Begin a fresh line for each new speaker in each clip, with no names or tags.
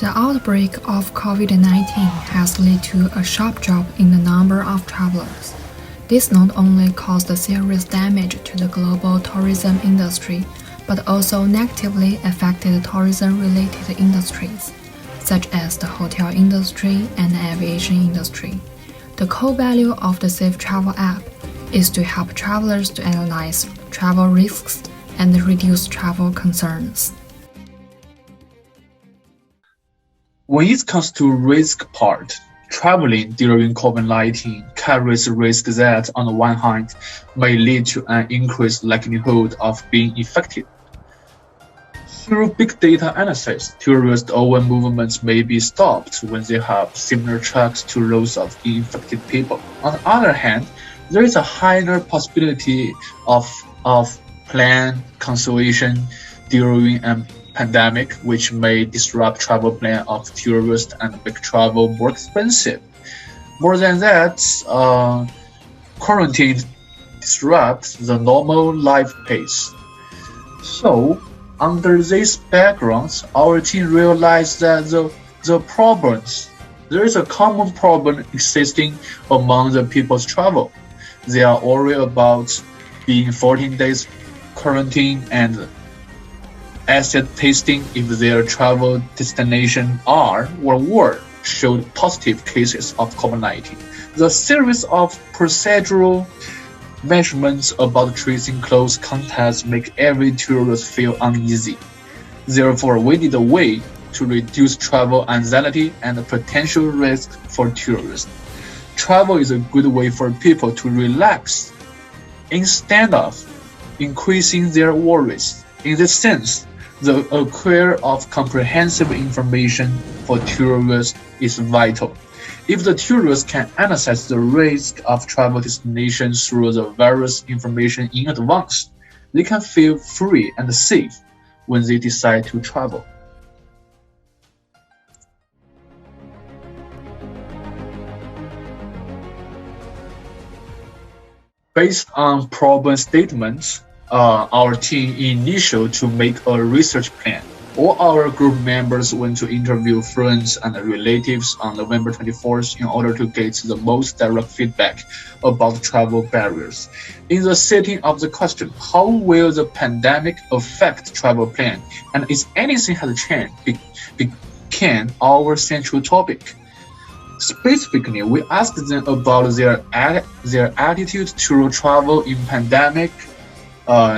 The outbreak of COVID-19 has led to a sharp drop in the number of travelers. This not only caused serious damage to the global tourism industry, but also negatively affected tourism-related industries, such as the hotel industry and the aviation industry. The core value of the Safe Travel app is to help travelers to analyze travel risks and reduce travel concerns.
When it comes to risk part, traveling during COVID-19 carries risk that, on the one hand, may lead to an increased likelihood of being infected. Through big data analysis, tourist-owned movements may be stopped when they have similar tracks to those of infected people. On the other hand, there is a higher possibility of planned cancellation during a pandemic, which may disrupt travel plan of tourists and make travel more expensive. More than that, quarantine disrupts the normal life pace. So, under these backgrounds, our team realized that there is a common problem existing among the people's travel. They are worried about being 14 days quarantine and acid testing if their travel destination are or were showed positive cases of COVID-19. The series of procedural measurements about tracing close contacts make every tourist feel uneasy. Therefore, we need a way to reduce travel anxiety and the potential risk for tourists. Travel is a good way for people to relax instead of increasing their worries. In this sense, the acquire of comprehensive information for tourists is vital. If the tourists can analyze the risk of travel destinations through the various information in advance, they can feel free and safe when they decide to travel. Based on problem statements, our team initiated to make a research plan. All our group members went to interview friends and relatives on November 24th in order to get the most direct feedback about travel barriers. In the setting of the question, how will the pandemic affect travel plan, and is anything has changed, became our central topic. Specifically, we asked them about their attitude to travel in pandemic,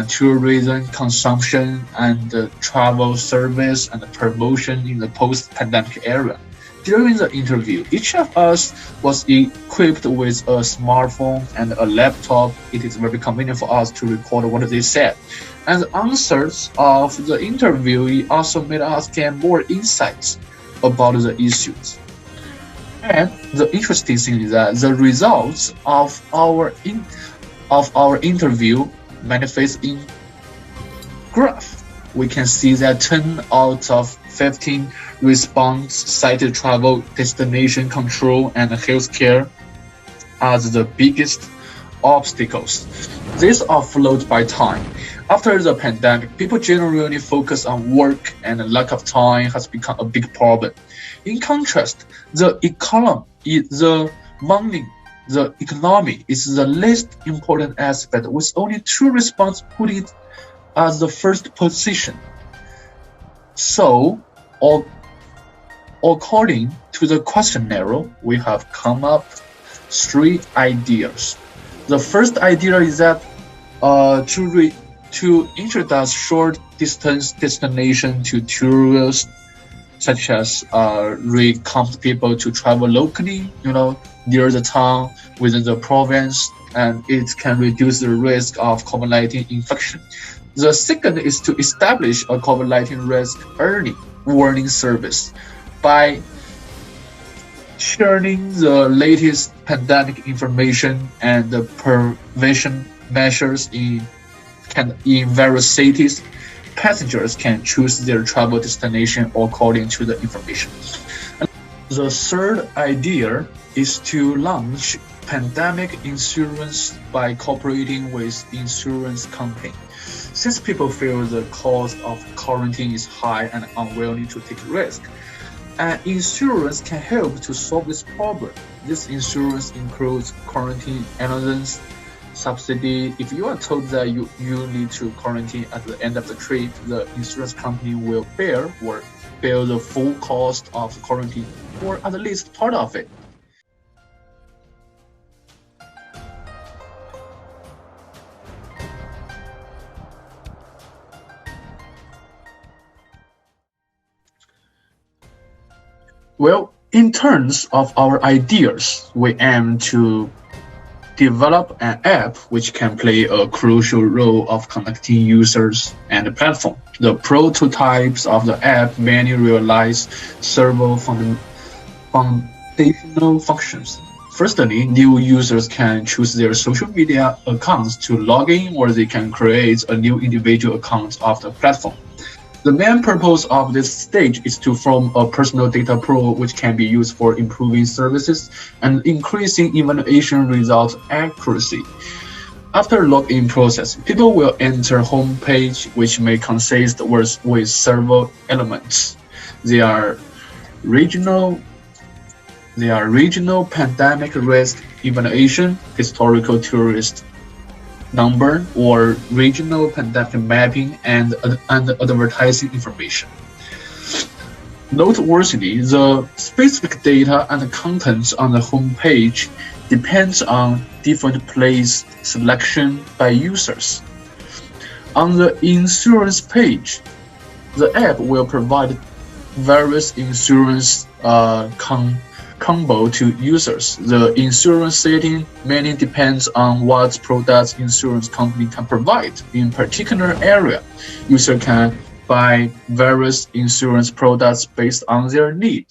tourism consumption, and travel service and promotion in the post-pandemic era. During the interview, each of us was equipped with a smartphone and a laptop. It is very convenient for us to record what they said. And the answers of the interview also made us gain more insights about the issues. And the interesting thing is that the results of our interview manifest in graph. We can see that 10 out of 15 response cited travel destination control and healthcare as the biggest obstacles. These are followed by time. After the pandemic, people generally focus on work, and the lack of time has become a big problem. In contrast, the economy is the least important aspect, with only 2 responses put it as the first position. So, according to the questionnaire, we have come up 3 ideas. The first idea is that to introduce short distance destination to tourists, such as recompt people to travel locally, near the town, within the province, and it can reduce the risk of COVID-19 infection. The second is to establish a COVID-19 risk early warning service by sharing the latest pandemic information and the prevention measures in various cities. Passengers can choose their travel destination according to the information. And the third idea is to launch pandemic insurance by cooperating with insurance company. Since people feel the cost of quarantine is high and unwilling to take risk, And insurance can help to solve this problem. This insurance includes quarantine allowance, subsidy. If you are told that you need to quarantine at the end of the trip, the insurance company will bear the full cost of quarantine, or at least part of it. Well, in terms of our ideas, we aim to develop an app which can play a crucial role of connecting users and the platform. The prototypes of the app mainly realize several foundational functions. Firstly, new users can choose their social media accounts to log in, or they can create a new individual account of the platform. The main purpose of this stage is to form a personal data pool which can be used for improving services and increasing evaluation result accuracy. After login process, people will enter home page, which may consist with several elements. They are regional pandemic risk evaluation, historical tourist number, or regional pandemic mapping and advertising information. Noteworthy, the specific data and contents on the home page depends on different place selection by users. On the insurance page, the app will provide various insurance combo to users. The insurance setting mainly depends on what products insurance company can provide. In particular area, user can buy various insurance products based on their need.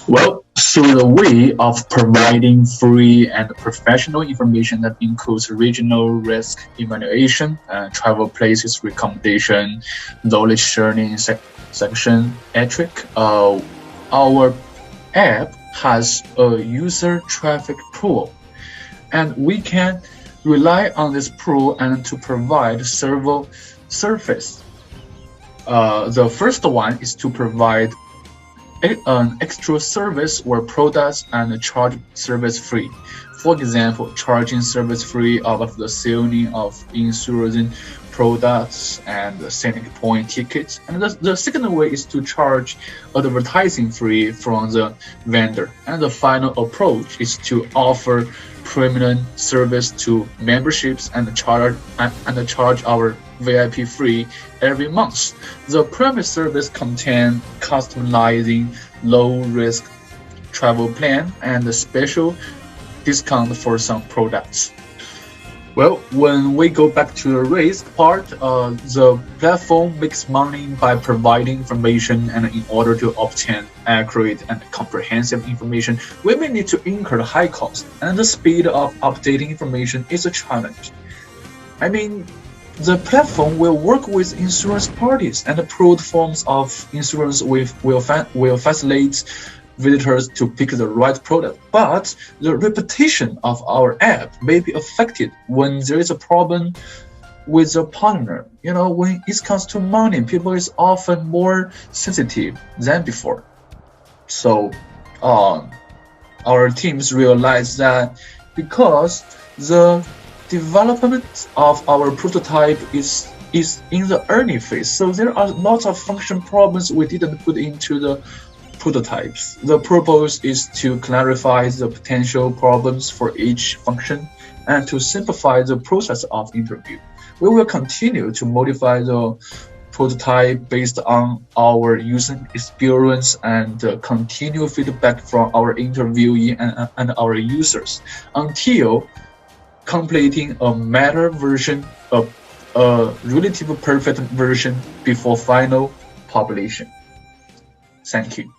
Well, through the way of providing free and professional information that includes regional risk evaluation, travel places recommendation, knowledge sharing section, etc., our app has a user traffic pool, and we can rely on this pool and to provide several services. The first one is to provide an extra service or products and charge service free. For example, charging service free of the selling of insurance products and selling point tickets. And the second way is to charge advertising free from the vendor. And the final approach is to offer premium service to memberships and charge our VIP free every month. The premium service contains customizing low-risk travel plan and a special discount for some products. Well, when we go back to the risk part, the platform makes money by providing information, and in order to obtain accurate and comprehensive information, we may need to incur high cost, and the speed of updating information is a challenge. I mean, the platform will work with insurance parties, and approved forms of insurance will facilitate visitors to pick the right product. But the reputation of our app may be affected when there is a problem with a partner. You know, when it comes to money, people is often more sensitive than before. So our teams realize that because the development of our prototype is in the early phase, so there are lots of function problems we didn't put into the prototypes. The purpose is to clarify the potential problems for each function and to simplify the process of interview. We will continue to modify the prototype based on our user experience and continue feedback from our interviewee and our users until completing a matter version of a relatively perfect version before final publication. Thank you.